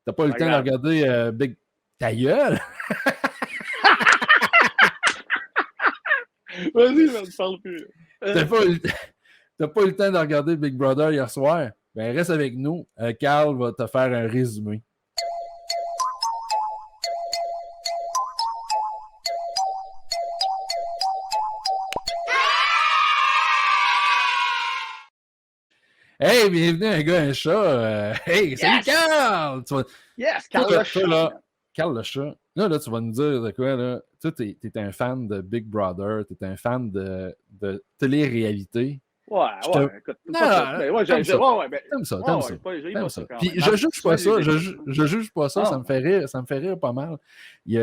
T'as pas eu le temps de regarder Big... Ta gueule! Vas-y, je ne parle plus. T'as pas eu le temps de regarder Big Brother hier soir? Ben, reste avec nous. Carl va te faire un résumé. Hey, bienvenue un gars, un chat. Hey, salut Carl! Yes, Carl le chat. Carl le chat. Là, tu vas nous dire de quoi, là. Tu sais, t'es un fan de Big Brother, t'es un fan de télé-réalité. Ouais, écoute, non, t'aimes ça. Puis je juge pas ça, je juge pas ça, ça me fait rire pas mal. Tu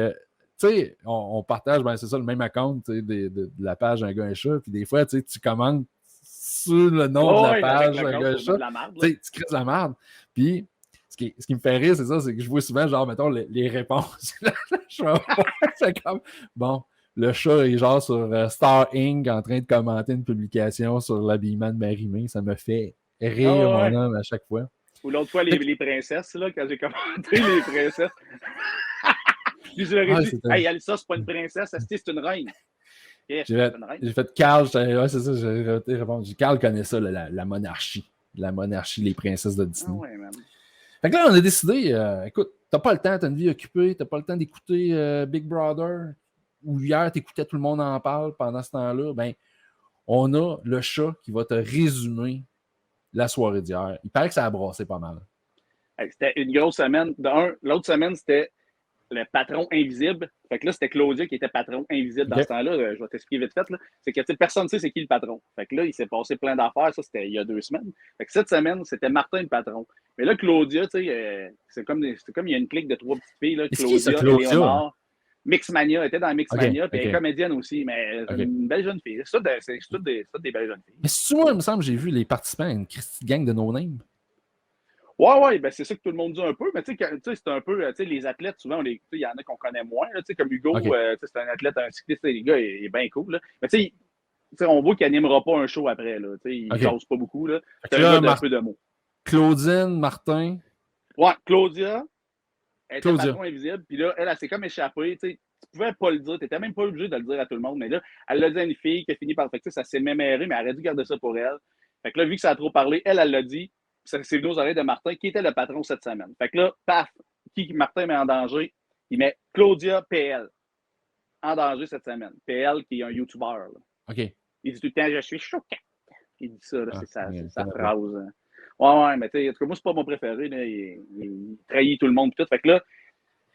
sais, on partage, ben c'est ça, le même account de la page Un gars, un chat, puis des fois, tu commentes sur le nom de la page Un gars, un chat, tu crées de la merde. Puis, ce qui me fait rire, c'est ça, c'est que je vois souvent, genre, mettons, les réponses. C'est comme, bon, le chat est genre sur Star Inc. en train de commenter une publication sur l'habillement de Marie-Mé. Ça me fait rire, mon homme, à chaque fois. Ou l'autre fois, les princesses, là, quand j'ai commenté les princesses. Puis je leur ai dit, hey, Alissa, c'est pas une princesse, c'est une reine. J'ai fait Carl, c'est ça, j'ai répondu. Carl connaît ça, la monarchie. La monarchie, les princesses de Disney. Ouais, man. Fait que là, on a décidé, écoute, t'as pas le temps, t'as une vie occupée, t'as pas le temps d'écouter Big Brother, ou hier, t'écoutais Tout le monde en parle pendant ce temps-là, ben, on a le chat qui va te résumer la soirée d'hier. Il paraît que ça a brassé pas mal. C'était une grosse semaine. L'autre semaine, c'était le patron invisible. Fait que là, c'était Claudia qui était patron invisible dans ce temps-là. Je vais t'expliquer vite fait. Là. C'est que personne ne sait c'est qui le patron. Fait que là, il s'est passé plein d'affaires. Ça, c'était il y a 2 semaines. Fait que cette semaine, c'était Martin le patron. Mais là, Claudia, tu sais, c'est comme il y a une clique de 3 petites filles. Là, Claudia, Léonard, Mixmania, elle était dans Mixmania, puis elle est comédienne aussi, mais une belle jeune fille. C'est toutes des belles jeunes filles. Mais si moi, il me semble, j'ai vu les participants à une gang de no-name. Ouais, ben c'est ça que tout le monde dit un peu, mais tu sais, c'est un peu, tu sais, les athlètes, souvent, il y en a qu'on connaît moins, tu sais, comme Hugo, c'est un athlète, un cycliste, les gars, il est bien cool, là. Mais tu sais, on voit qu'il n'animera pas un show après, là, tu sais, il jase pas beaucoup, là. C'est un gars de peu de mots. Claudine, Martin. Ouais, Claudia, elle était patron invisible, puis là, elle s'est comme échappée, tu sais, tu pouvais pas le dire, tu n'étais même pas obligé de le dire à tout le monde, mais là, elle l'a dit à une fille qui a fini par, fait que ça s'est méméré, mais elle aurait dû garder ça pour elle. Fait que là, vu que ça a trop parlé, elle l'a dit. C'est venu aux oreilles de Martin, qui était le patron cette semaine. Fait que là, paf, qui Martin met en danger? Il met Claudia PL en danger cette semaine. PL qui est un YouTuber. Là. OK. Il dit tout le temps, je suis choquant. Il dit ça, là, c'est sa phrase. Hein. Ouais, mais tu sais, en tout cas, moi, c'est pas mon préféré. Là. Il trahit tout le monde. Tout. Fait que là,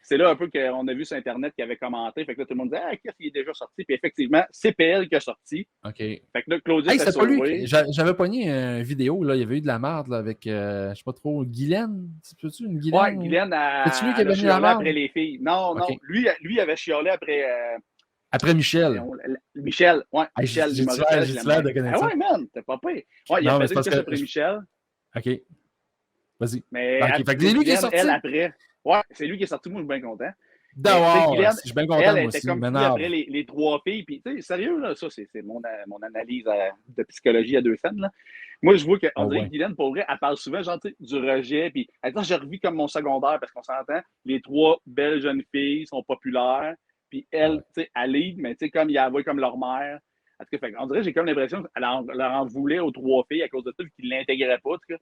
c'est là un peu qu'on a vu sur Internet qui avait commenté. Fait que là, tout le monde disait, qu'est-ce qui est déjà sorti? Puis effectivement, c'est PL qui a sorti. OK. Fait que là, Claudia s'est sauvée. J'avais pogné une vidéo, là. Il y avait eu de la merde là, avec, je sais pas trop, Guylaine. C'est-tu une Guylaine? Ouais, Guylaine a chialé après les filles. Non. Lui avait chialé après... Après Michel. Michel, ouais. Michel, j'ai l'air de connaître ça. Ah ouais, man, t'es pas pire. Ouais, il a fait une pièce après Michel. OK. Vas-y. Mais fait que c'est lui qui est sorti. Elle, après. Ouais, c'est lui qui est sorti, moi, je suis bien content. Je suis bien content, moi aussi. Elle était comme après les 3 filles. Puis, tu sais, sérieux, là, ça, c'est mon analyse de psychologie à 2 scènes, là. Moi, je vois qu'on dirait que Guylaine, pour vrai, elle parle souvent, genre, du rejet. Puis, elle dit, j'ai revu comme mon secondaire, parce qu'on s'entend, les 3 belles jeunes filles sont populaires. Puis, elle, tu sais, elle lead, mais tu sais, comme il y avait comme leur mère. En tout cas, on dirait, j'ai comme l'impression qu'elle leur en voulait aux 3 filles à cause de ça, vu qu'ils ne l'intégraient pas, en tout cas.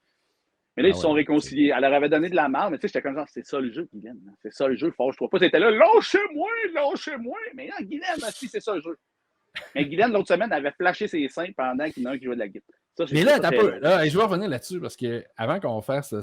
Mais là, ils se sont réconciliés. Elle leur avait donné de la merde, mais tu sais, j'étais comme genre, c'est ça le jeu, Guylaine. C'est ça le jeu, fâche-toi pas. T'étais là, lâchez-moi. Mais non, Guylaine, si, c'est ça le jeu. Mais Guylaine, l'autre semaine, avait flashé ses seins pendant qu'il y en a un qui jouait de la guitare. Mais là, je vais revenir là-dessus parce que avant qu'on fasse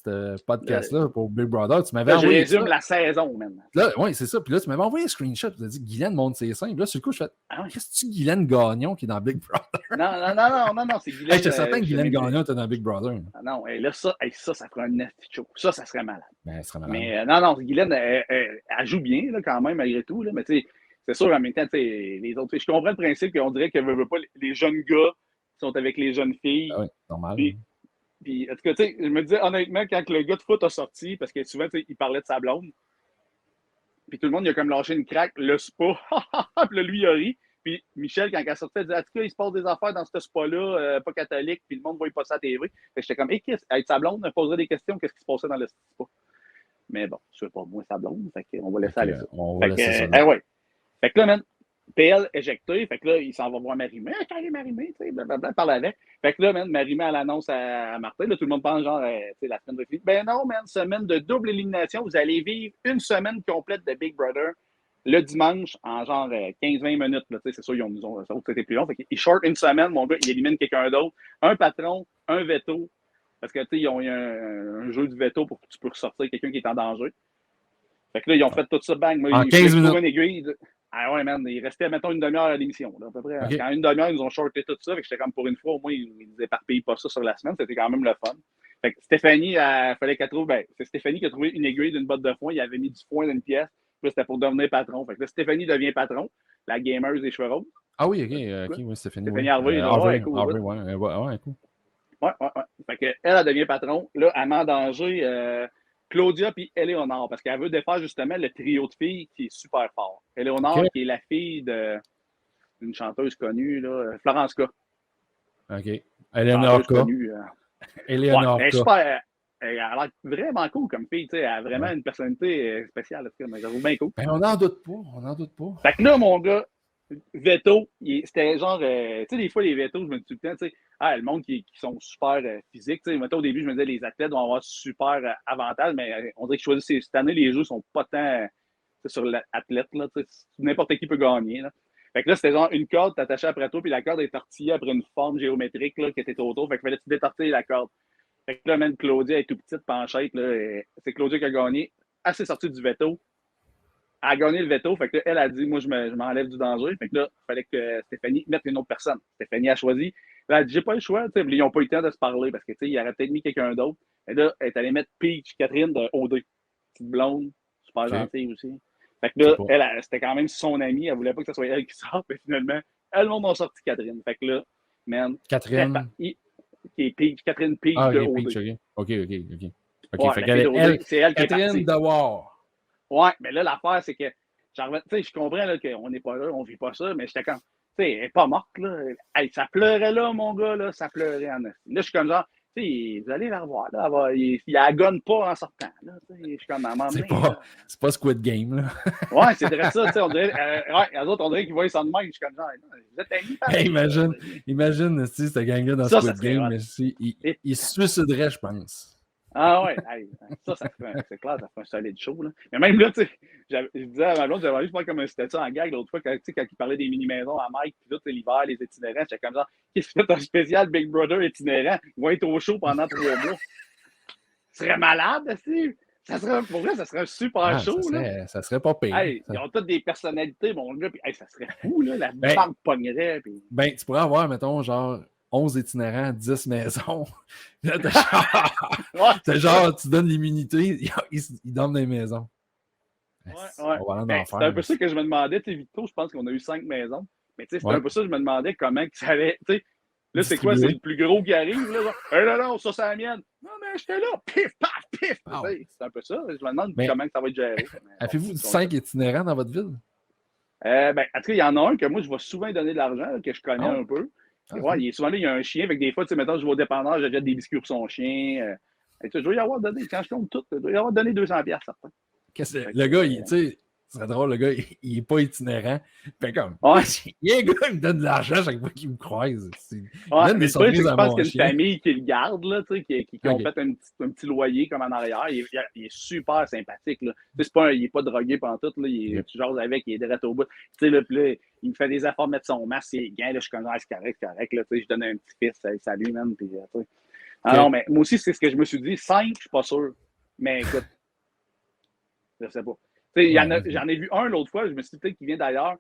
ce podcast-là pour Big Brother, tu m'avais envoyé. Je résume la saison, man. Oui, c'est ça. Puis là, tu m'avais envoyé un screenshot. Tu as dit Guylaine monte ses seins. Puis là, sur le coup, je fais qu'est-ce que c'est Guylaine Gagnon qui est dans Big Brother? Non, c'est Guylaine. J'étais certain que Guylaine Gagnon était dans Big Brother. Non, là, ça ferait un nasty show. Ça serait malade. Ben, ça serait malade. Mais non, Guylaine, elle joue bien, là, quand même, malgré tout. Là, mais tu sais, c'est sûr, en même temps, les autres. Je comprends le principe qu'on dirait que veut pas les jeunes gars sont avec les jeunes filles. Ah oui, normal. Puis, en tout cas, tu sais, je me disais, honnêtement, quand le gars de foot a sorti, parce que souvent, tu sais, il parlait de sa blonde, puis tout le monde, il a comme lâché une craque, le spa, puis là, lui, il a ri. Puis Michel, quand elle sortait, elle disait, en tout cas, il se passe des affaires dans ce spa-là, pas catholique, puis le monde va y passer à la TV. Fait que j'étais comme, qu'est-ce avec sa blonde, elle poserait des questions, qu'est-ce qui se passait dans le spa? Mais bon, je sais pas, moi, ça blonde. Fait qu'on va laisser aller ça. On va laisser ça. Ouais. Fait que là, man, PL éjecté. Fait que là, il s'en va voir Marimé. Quand il est Marimé, tu sais, blablabla, parle avec. Fait que là, man, Marimé, elle annonce à Martin. Là, tout le monde pense genre, tu sais, la semaine de fini. Ben non, man, semaine de double élimination. Vous allez vivre une semaine complète de Big Brother le dimanche en genre 15-20 minutes. Là, c'est sûr, c'était plus long. Fait qu'il short une semaine, mon gars, il élimine quelqu'un d'autre. Un patron, un veto. Parce que, tu sais, ils ont eu un jeu de veto pour que tu peux ressortir quelqu'un qui est en danger. Fait que là, ils ont fait tout ça, bang. Moi, en 15 minutes. Une aiguille. Ah ouais, man, il restait, mettons, une demi-heure à l'émission, là, à peu près. Okay. Quand une demi-heure, ils nous ont shorté tout ça. Fait que j'étais comme pour une fois, au moins, ils nous éparpillent pas ça sur la semaine. C'était quand même le fun. Fait que Stéphanie, il fallait qu'elle trouve. Ben, c'est Stéphanie qui a trouvé une aiguille d'une botte de foin. Il avait mis du foin dans une pièce. Puis c'était pour devenir patron. Fait que là, Stéphanie devient patron, la gameuse des cheveux roses. Ah oui, ok, oui, Stéphanie. Stéphanie Harvey, cool. Ouais. Fait que elle devient patron. Là, elle met en danger Claudia puis Éléonore, parce qu'elle veut défaire justement le trio de filles qui est super fort. Éléonore, qui est la fille d'une chanteuse connue, là, Florence K. OK. Éléonore K. Éléonore K. Super. Elle a l'air vraiment cool comme fille, tu sais. Elle a vraiment une personnalité spéciale. J'avoue bien cool. Ben, on n'en doute pas. Fait que là, mon gars, veto, c'était genre, tu sais, des fois, les vetos, je me dis tout le temps, tu sais, le monde qui sont super physiques, tu sais, au début, je me disais, les athlètes vont avoir super avantage, mais on dirait qu'ils choisissent cette année, les jeux sont pas tant sur l'athlète, là, tu sais, n'importe qui peut gagner, là. Fait que là, c'était genre une corde t'attachais après toi, puis la corde est tortillée après une forme géométrique, là, qui était autour, fait que fallait-tu détortiller la corde. Fait que là, même Claudia est tout petite, penchette, là, c'est Claudia qui a gagné, elle s'est sortie du veto. Elle a gagné le veto. Fait que là, elle a dit, moi, je m'enlève du danger. Fait que là, il fallait que Stéphanie mette une autre personne. Stéphanie a choisi. Là, elle a dit, j'ai pas le choix. Ils n'ont pas eu le temps de se parler parce que, tu sais, il aurait peut-être mis quelqu'un d'autre. Et là, elle est allée mettre Peach Catherine de OD. Petite blonde, super gentille aussi. Fait que là, elle, c'était quand même son amie. Elle voulait pas que ce soit elle qui sorte. Mais finalement, elles m'ont sorti Catherine. Fait que là, man. Catherine. Catherine Peach de OD. Peach, OK. Ouais, fait qu'elle c'est elle qui est Catherine Dewar. Ouais, mais là, l'affaire, c'est que, genre, tu sais, je comprends là, qu'on n'est pas là, on vit pas ça, mais j'étais comme, tu sais, elle n'est pas morte, là. Hey, ça pleurait là, mon gars, là, ça pleurait en neuf. Là, je suis comme genre, tu sais, vous allez la revoir, là, il agonne pas en sortant, là, tu sais, je suis comme, à un moment donné, c'est pas Squid Game, là. Ouais, c'est vrai ça, tu sais, on dirait, les autres, on dirait qu'ils voient ça de même, je suis comme genre, vous êtes amis, hey, imagine, si cette gang-là dans Squid Game, mais il se suiciderait, je pense. Ah ouais, c'est clair, ça fait un solide show. Là. Mais même là, tu sais, je disais à ma blonde, j'avais juste pas comme c'était ça en gag l'autre fois, quand il parlait des mini-maisons à Mike, puis là, l'hiver, les itinérants, j'étais comme genre, qu'est-ce que c'est un spécial Big Brother itinérant? Ils vont être au show pendant 3 mois. Ce serait malade, aussi. Pour vrai, ça serait un super show. Ça serait pas pire. Hey, ils ont toutes des personnalités, mon gars, puis ça serait fou, là, la banque pognerait. Puis... Ben, tu pourrais avoir, mettons, genre 11 itinérants, 10 maisons. Là, t'as genre, tu donnes l'immunité, ils dorment dans les maisons. Ouais. C'est un peu ça que je me demandais. Tu sais, Victo, je pense qu'on a eu 5 maisons. Mais tu sais, c'est un peu ça que je me demandais comment ça allait. Tu sais, là, c'est quoi? C'est le plus gros qui arrive, là? Non, ça, c'est la mienne. Non, mais j'étais là. Pif, paf, pif. C'est un peu ça. Je me demande comment ça va être géré. Avez-vous 5 itinérants dans votre ville? Ben, en tout cas, il y en a un que moi, je vais souvent donner de l'argent, que je connais un peu. Ouais, il est souvent là, il y a un chien. Avec des fois, tu sais, mettons, je vais au dépanneur, j'achète des biscuits pour son chien. Je dois y avoir donné, quand je compte tout, je dois y avoir donné 200$, certains. Le gars, tu sais, ce serait drôle, le gars, il n'est pas itinérant. Fait comme, il y a un gars qui me donne de l'argent chaque fois qu'il me croise. Mais je pense qu'il y a une famille qui le garde, là, tu sais, qui ont fait un petit loyer comme en arrière. Il est super sympathique, là. Il n'est pas drogué pantoute, là. Tu jases avec, il est direct au bout. Tu sais, là, il me fait des efforts de mettre son masque, ses gants, là, je connais, c'est correct, là, tu sais, je donne un petit fils, salut, man, puis, non, mais moi aussi, c'est ce que je me suis dit. 5, je suis pas sûr. Mais écoute, je sais pas. J'en ai vu un l'autre fois, je me suis dit peut-être qu'il vient d'ailleurs.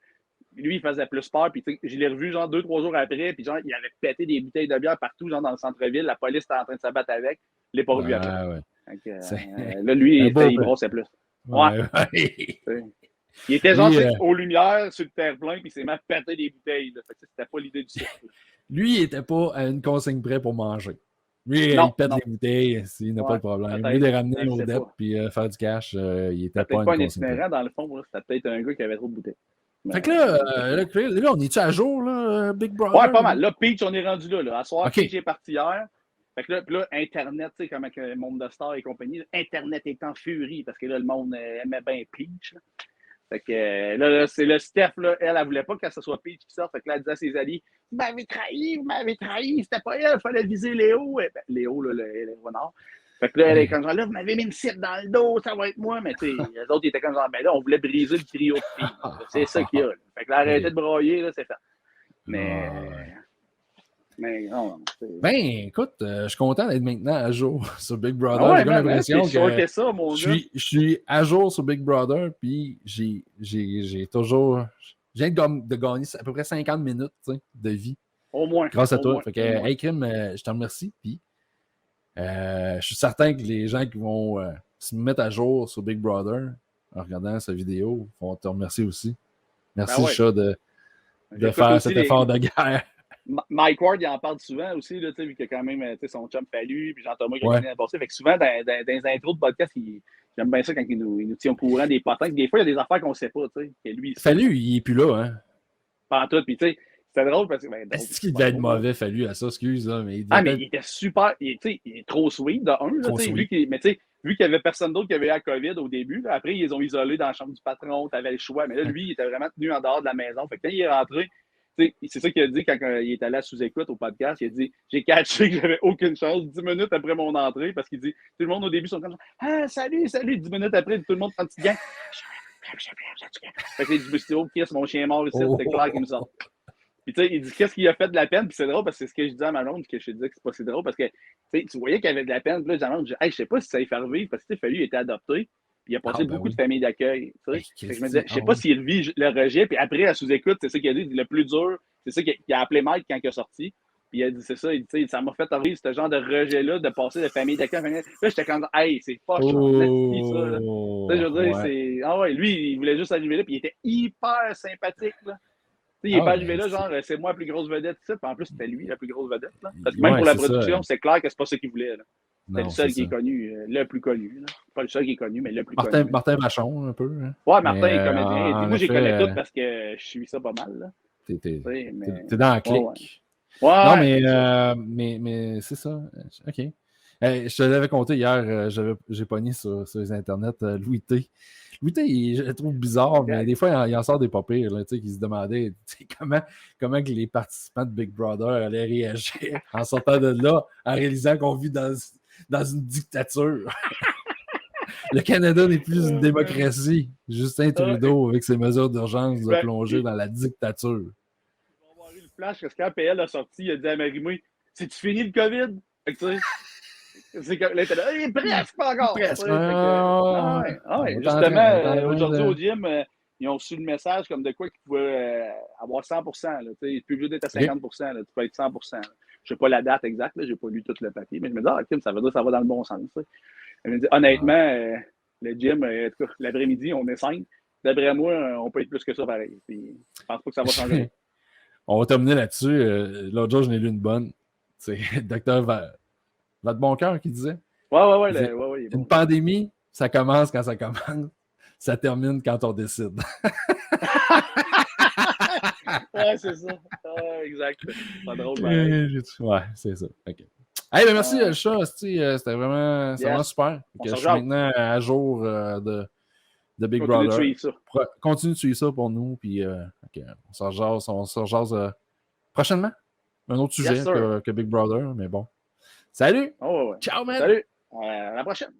Lui, il faisait plus peur, puis je l'ai revu genre 2-3 jours après, puis genre, il avait pété des bouteilles de bière partout, genre dans le centre-ville. La police était en train de se battre avec. Je l'ai pas revu après. Ouais. Là, lui, il brossait plus. Ouais. Il était genre aux lumières, sur le terre-plein, puis il s'est mis à péter des bouteilles. C'était pas l'idée du cirque. Lui, il était pas à une consigne près pour manger. Lui, il pète les bouteilles, il n'a pas de problème. Lui, les ramener au DEP puis faire du cash, il était pas un itinérant dans le fond. C'était peut-être un gars qui avait trop de bouteilles. Fait que là, on est-tu à jour, là, Big Brother? Ouais, pas mal. Là, Peach, on est rendu là. À soir, Peach est parti hier. Fait que là, puis là, Internet, tu sais, comme avec le monde de Star et compagnie, Internet est en furie parce que là, le monde aimait bien Peach. Là. Fait que là, c'est le Steph, là, elle voulait pas que ce soit Peach qui sorte. Fait que là, elle disait à ses alliés, vous m'avez trahi, c'était pas elle, il fallait viser Léo. Ben, Léo, là, le renard. Fait que là, elle est comme genre, là, vous m'avez mis une cible dans le dos, ça va être moi. Mais tu sais, les autres, ils étaient comme genre, ben là, on voulait briser le trio de filles. C'est ça qu'il y a. Là. Fait que là, arrêtez de broyer, là, c'est fait. Mais non, ben, écoute, je suis content d'être maintenant à jour sur Big Brother. Ouais, j'ai comme l'impression que ça, mon gars. Je suis à jour sur Big Brother, puis j'ai toujours... Je viens de gagner à peu près 50 minutes de vie. Au moins. Grâce à toi. Fait que, hey, Kim, je te remercie. Puis, je suis certain que les gens qui vont se mettre à jour sur Big Brother en regardant cette vidéo vont te remercier aussi. Merci, chat, de faire cet effort de guerre. Mike Ward, il en parle souvent aussi, là, vu qu'il y a quand même son chum Fallu, puis Jean-Thomas qui a gagné l'année passée. Fait que souvent, dans les intros de podcast, j'aime bien ça quand il nous tient au courant des potins. Des fois, il y a des affaires qu'on ne sait pas. Fallu, il n'est plus là, hein? Pas en tout. Puis, tu sais, c'était drôle parce que. Ben, est-ce qu'il devait être mauvais, Fallu, à ça, excuse, là, mais mais il était super. Il est trop sweet, de un. Là, vu qu'il n'y avait personne d'autre qui avait eu la COVID au début, là, après, ils les ont isolés dans la chambre du patron, tu avais le choix. Mais là, lui, il était vraiment tenu en dehors de la maison. Fait que quand il est rentré, c'est ça qu'il a dit quand il est allé à sous-écoute au podcast. Il a dit j'ai catché que j'avais aucune chance 10 minutes après mon entrée parce qu'il dit tout le monde au début sont comme ça. Ah, salut. 10 minutes après, tout le monde prend une petite gang. Fait que il dit c'est OK, c'est mon chien mort ici, c'est clair qu'il me sort. Puis tu sais, il dit qu'est-ce qu'il a fait de la peine, puis c'est drôle parce que c'est ce que je disais à ma blonde, que je te disais que c'est pas si drôle parce que tu voyais qu'il y avait de la peine, puis là, je je sais pas si ça allait faire vivre parce que Fallu, il était adopté. Puis il a passé beaucoup de familles d'accueil. Je me disais, je sais pas s'il vit le rejet. Puis après, à sous-écoute, c'est ça qu'il a dit, le plus dur, c'est ça qu'il a appelé Mike quand il est sorti. Puis il a dit, c'est ça, il dit, ça m'a fait vivre ce genre de rejet-là, de passer de famille d'accueil à famille. Là, j'étais comme, hey, c'est pas chaud, ça. Là. Je veux dire, c'est. Ah ouais, lui, il voulait juste arriver là, puis il était hyper sympathique. Là. Il n'est pas arrivé là, genre, c'est moi la plus grosse vedette, ça. Puis en plus, c'était lui la plus grosse vedette. Là. Parce que même pour la production, c'est clair que c'est pas ça qu'il voulait. Là. C'est le seul qui est connu, le plus connu. Là. Pas le seul qui est connu, mais le plus connu. Martin Vachon, un peu. Hein. Ouais, Martin est comédien. Et puis moi, j'ai connais tout parce que je suis ça pas mal. Là. T'es dans la clique. Ouais. Non, mais c'est ça. OK. Je te l'avais compté hier, j'ai pogné sur les internets Louis T. Louis T, je le trouve bizarre, mais des fois, il en sort des pas pires, là, qui se demandaient comment que les participants de Big Brother allaient réagir en sortant de là, en réalisant qu'on vit dans une dictature. Le Canada n'est plus une démocratie. Justin Trudeau, avec ses mesures d'urgence, a plongé dans la dictature. On va avoir eu le flash parce que quand PL a sorti, il a dit à Marie-Mouille, c'est-tu fini le COVID? Fait que, tu sais, c'est comme, là, t'es là, presque pas encore. Presque. Justement, aujourd'hui au gym, ils ont reçu le message comme de quoi qu'ils pouvaient avoir 100%. Là, tu plus obligé d'être à 50%. Là, tu peux être 100%. Je sais pas la date exacte, je n'ai pas lu tout le papier, mais je me dis, Kim, ça veut dire que ça va dans le bon sens. Elle me dit, honnêtement, le gym, l'après-midi, on est 5. D'après moi, on peut être plus que ça pareil. Puis, je pense pas que ça va changer. On va terminer là-dessus. L'autre jour, je n'ai lu une bonne. C'est le docteur Vadeboncoeur qui disait. Ouais, une pandémie, ça commence quand ça commence. Ça termine quand on décide. Ouais, c'est ça. Exact. Pas drôle. Ouais, c'est ça. OK. Hey, ben merci, le chat. C'était vraiment super. Je suis maintenant à jour de Big Brother. Continue de suivre ça pour nous. Puis, on se rejase prochainement. Un autre sujet que Big Brother, mais bon. Salut! Oh, ouais. Ciao, man! Salut! À la prochaine!